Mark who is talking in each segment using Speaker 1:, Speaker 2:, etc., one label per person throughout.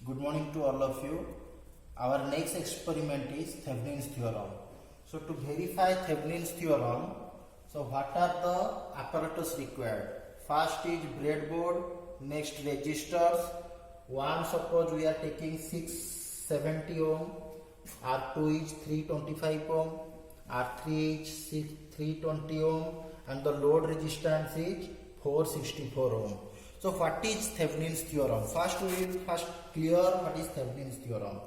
Speaker 1: Good morning to all of you. Our next experiment is Thevenin's theorem. So to verify Thevenin's theorem, so what are the apparatus required? First is breadboard, next resistors. One, suppose we are taking 670 ohm, R2 is 325 ohm, R3 is 320 ohm, and the load resistance is 464 ohm. So what is Thevenin's theorem? First we will clear what is Thevenin's theorem.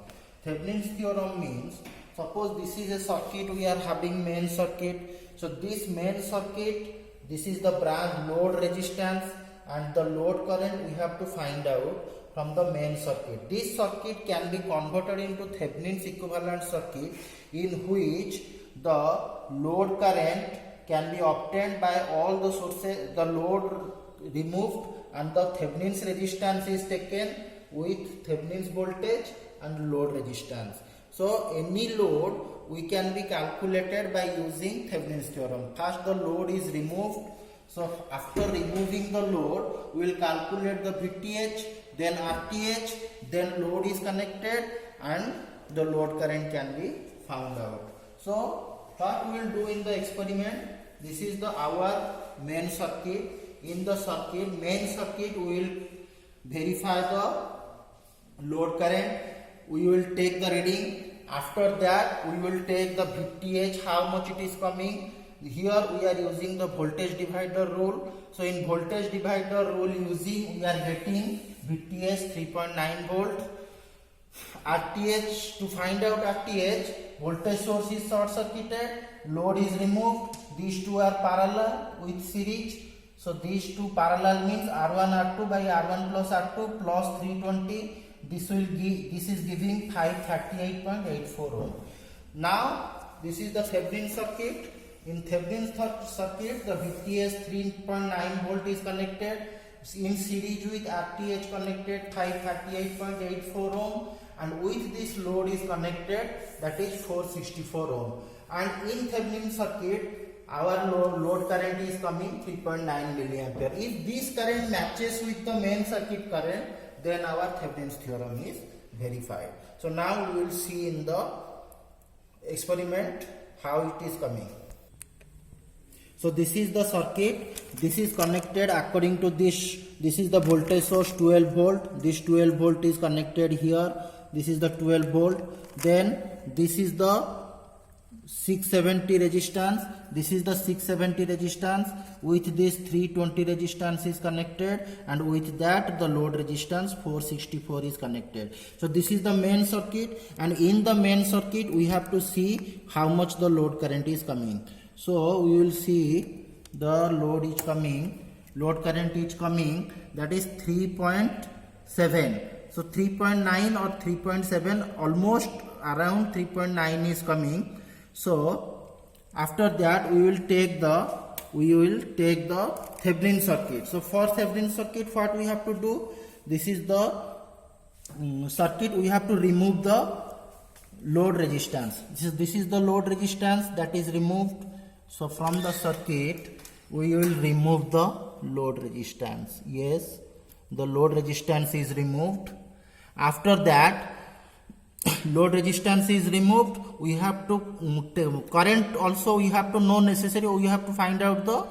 Speaker 1: Thevenin's theorem means, suppose this is a circuit, we are having main circuit. So this main circuit, this is the branch load resistance and the load current we have to find out from the main circuit. This circuit can be converted into Thevenin's equivalent circuit in which the load current can be obtained by all the sources, the load removed, and the Thevenin's resistance is taken with Thevenin's voltage and load resistance. So any load we can be calculated by using Thevenin's theorem. First the load is removed. So after removing the load, we will calculate the VTH, then RTH, then load is connected and the load current can be found out. So what we will do in the experiment, this is our main circuit. In the circuit, main circuit, we will verify the load current. We will take the reading. After that, we will take the VTH, how much it is coming. Here we are using the voltage divider rule. So in voltage divider rule using, we are getting VTH 3.9 volt. RTH, to find out RTH, voltage source is short circuited, load is removed. These two are parallel with series. So these two parallel means R1 R2 by R1 plus R2 plus 320. This is giving 538.84 ohm. Now this is the Thevenin circuit. In Thevenin circuit, the VTH 3.9 volt is connected in series with RTH connected 538.84 ohm, and with this load is connected, that is 464 ohm. And in Thevenin circuit, our load current is coming 3.9 milliampere. If this current matches with the main circuit current, then our Thevenin's theorem is verified. So now we will see in the experiment how it is coming. So this is the circuit. This is connected according to this. This is the voltage source 12 volt. This 12 volt is connected here. This is the 12 volt. Then this is the 670 resistance. This is the 670 resistance. With this 320 resistance is connected, and with that the load resistance 464 is connected. So this is the main circuit, and in the main circuit we have to see how much the load current is coming. So we will see the load is coming, load current is coming, that is 3.7. So 3.9 or 3.7, almost around 3.9 is coming. So after that we will take the Thevenin circuit. So for Thevenin circuit, what we have to do, this is the circuit, we have to remove the load resistance. This is the load resistance that is removed. So from the circuit we will remove the load resistance. Yes, the load resistance is removed. After that, load resistance is removed, we have to current also we have to know necessary, we have to find out the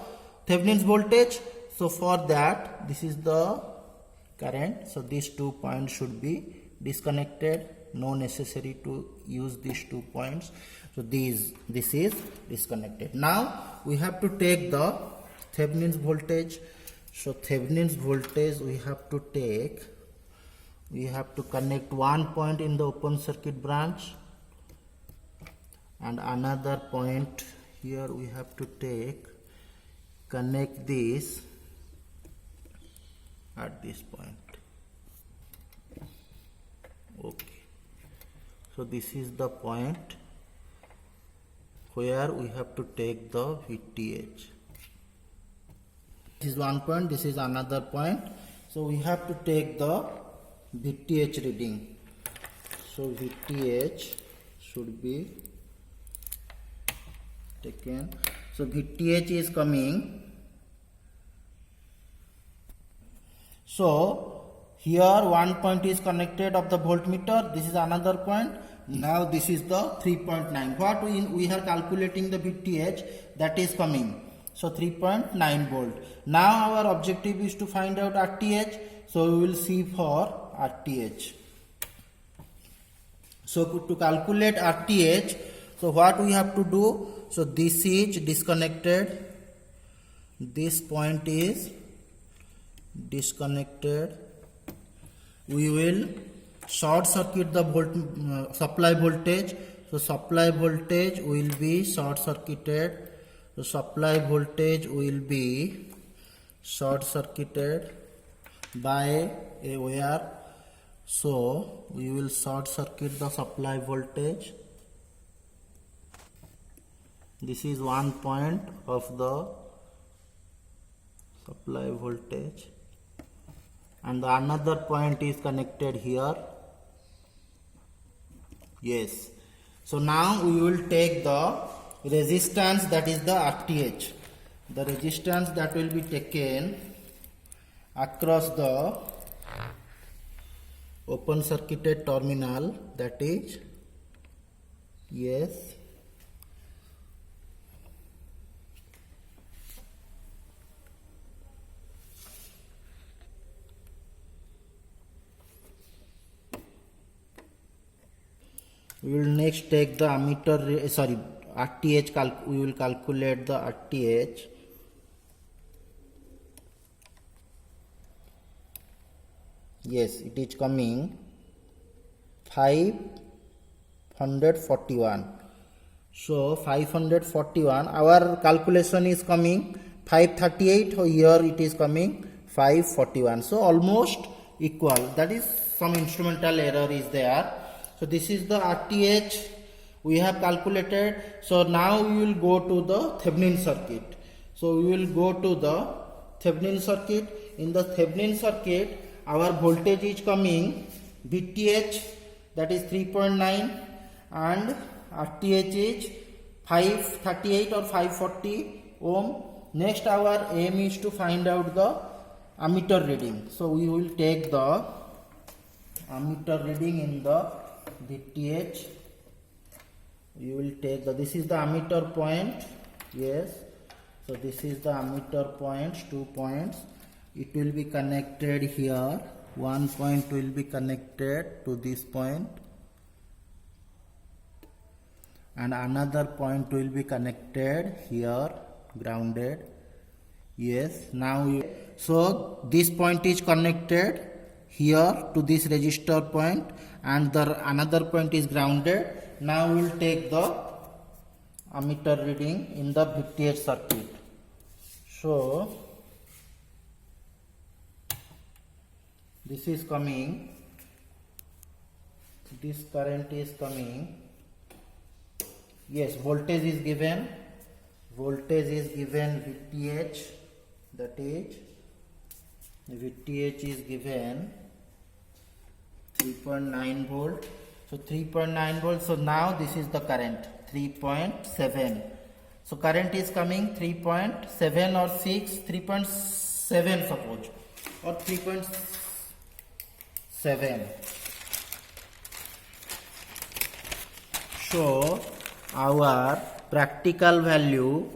Speaker 1: Thevenin's voltage. So for that, this is the current. So these 2 points should be disconnected, no necessary to use these 2 points. So this is disconnected. Now we have to take the Thevenin's voltage. So Thevenin's voltage we have to take, we have to connect one point in the open circuit branch and another point here we have to connect this at this point. Okay, so this is the point where we have to take the VTH. This is one point, this is another point. So we have to take the VTH reading. So VTH should be taken. So VTH is coming. So here one point is connected of the voltmeter, this is another point. Now this is the 3.9. What we are calculating the VTH, that is coming. So 3.9 volt. Now our objective is to find out RTH. So we will see for RTH. So to calculate RTH, so what we have to do? So this is disconnected. This point is disconnected. We will short circuit the supply voltage. So supply voltage will be short circuited. So supply voltage will be short circuited by a wire. So we will short circuit the supply voltage. This is one point of the supply voltage, and the another point is connected here. Yes. So now we will take the resistance, that is the RTH. The resistance that will be taken across the open circuited terminal, that is, yes, we will next take the ammeter, RTH, we will calculate the RTH. Yes, it is coming 541. So 541, our calculation is coming 538, here it is coming 541. So almost equal, that is some instrumental error is there. So this is the RTH we have calculated. So now we will go to the Thevenin circuit. So we will go to the Thevenin circuit. In the Thevenin circuit, our voltage is coming VTH, that is 3.9, and RTH is 538 or 540 ohm. Next our aim is to find out the ammeter reading. So we will take the ammeter reading in the VTH. We will take the, this is the ammeter point. Yes. So this is the ammeter points, 2 points. It will be connected here. One point will be connected to this point, and another point will be connected here, grounded. Yes. Now so this point is connected here to this resistor point, and the another point is grounded. Now we will take the ammeter reading in the VTH circuit. So this is coming, this current is coming. Yes, voltage is given. Voltage is given VTH, that is VTH is given 3.9 volt. So 3.9 volt. So now this is the current 3.7. So current is coming 3.7 or 6, 3.7 suppose, or 3.7. So our practical value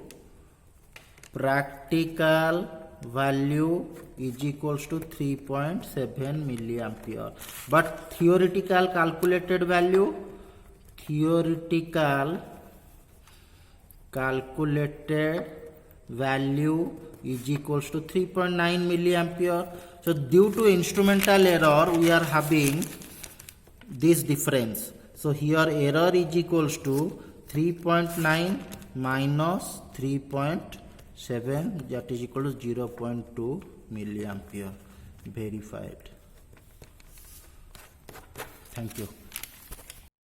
Speaker 1: is equals to 3.7 milliampere, but theoretical calculated value is equals to 3.9 milliampere. So due to instrumental error we are having this difference. So here error is equals to 3.9 minus 3.7, that is equal to 0.2 milliampere. Verified. Thank you.